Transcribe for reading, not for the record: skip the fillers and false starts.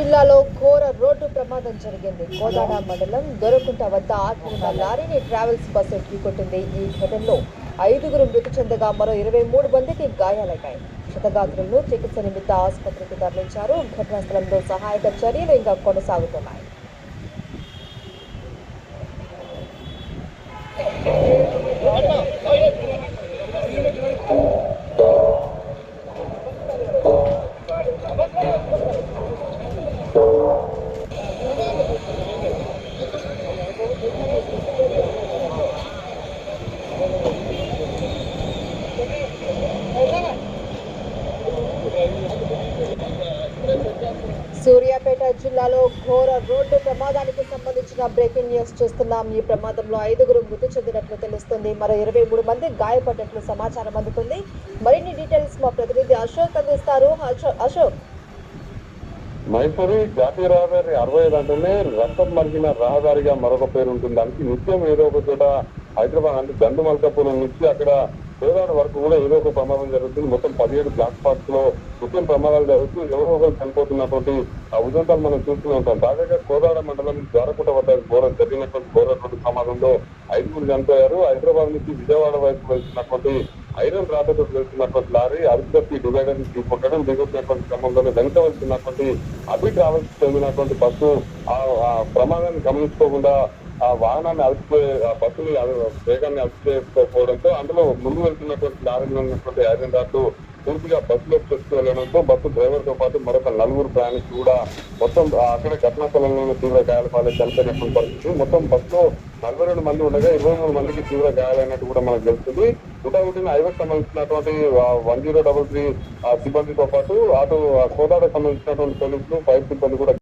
జిల్లాలో ఘోర రోడ్డు ప్రమాదం జరిగింది. కోదాడ మండలం దొరకుంట వద్ద ఆగి ఉన్న లారీని ట్రావెల్స్ బస్సు ఢీకొట్టింది. ఈ ఘటనలో 5గురు మృతి చెందగా మరో 23 మందికి గాయాలయ్యాయి. క్షతగాత్రులను చికిత్స నిమిత్త ఆసుపత్రికి తరలించారు. ఘటనా స్థలంలో సహాయక చర్యలు ఇంకా కొనసాగుతున్నాయి. సూర్యాపేట జిల్లాలో ఘోర రోడ్డు ప్రమాదానికి సంబంధించిన బ్రేకింగ్ న్యూస్ చూస్తున్నాం. ఈ ప్రమాదంలో 5గురు మృతి చెందినట్లు తెలుస్తుంది. మరో 23 మంది గాయపడ్డట్లు సమాచారం అందుతుంది. మరిన్ని డీటెయిల్స్ మా ప్రతినిధి అశోక్ అందిస్తారు. అశోక్, మైసూరి జాతీయ రహదారి 65 అంటేనే రక్తం మరిగిన రహదారిగా మరొక పేరు ఉంటుంది. దానికి నిత్యం ఏదో ఒక చోట హైదరాబాద్ అంటే గండు మల్కాపురం నుంచి అక్కడ కోదాడ వరకు కూడా ఏదో ఒక ప్రమాదం జరుగుతుంది. మొత్తం 17 బ్లాక్ స్పాట్స్ లో నిత్యం ప్రమాదాలు జరుగుతూ ఎవరో ఒకరు చనిపోతున్నటువంటి ఆ ఉదంతాలు మనం చూస్తూ ఉంటాం. తాజాగా కోదాడ మండలం ద్వారకుట వద్ద జరిగినటువంటి ఘోర రోడ్డు ప్రమాదంలో 5గురు చనిపోయారు. హైదరాబాద్ నుంచి విజయవాడ వైపు వెళ్తున్నటువంటి ఐరన్ రాతతో వెళ్తున్నటువంటి లారీ అదుపుతప్పి డివైడర్ ని కొట్టడం దిగుతున్నటువంటి క్రమంలోనే వెంట వెళ్తున్నటువంటి అభి ట్రావెల్స్ చెందినటువంటి బస్సు ఆ ప్రమాదాన్ని గమనించుకోకుండా ఆ వాహనాన్ని అదుపుపోయే బస్సుని వేగాన్ని అదుపుకోకపోవడంతో అందులో ముందు వెళ్తున్నటువంటి లారీలో ఉన్నటువంటి ఐరన్ రాడ్లు పూర్తిగా బస్సులోకి చొచ్చుకు వెళ్లడంతో బస్సు డ్రైవర్ తో పాటు మరొక 4గురు ప్రయాణికులు కూడా మొత్తం అక్కడ ఘటనా స్థలంలోనే తీవ్ర గాయాల పాలై చనిపోయినటువంటి పరిస్థితి. మొత్తం బస్సులో 42 మంది ఉండగా 23 మందికి తీవ్ర గాయాలైనట్టు కూడా మనకు తెలుస్తుంది. హుటాహుటిన హైవేకి సంబంధించినటువంటి 1033 సిబ్బందితో పాటు అటు కోదాడకు సంబంధించినటువంటి పోలీసులు, ఫైర్ సిబ్బంది కూడా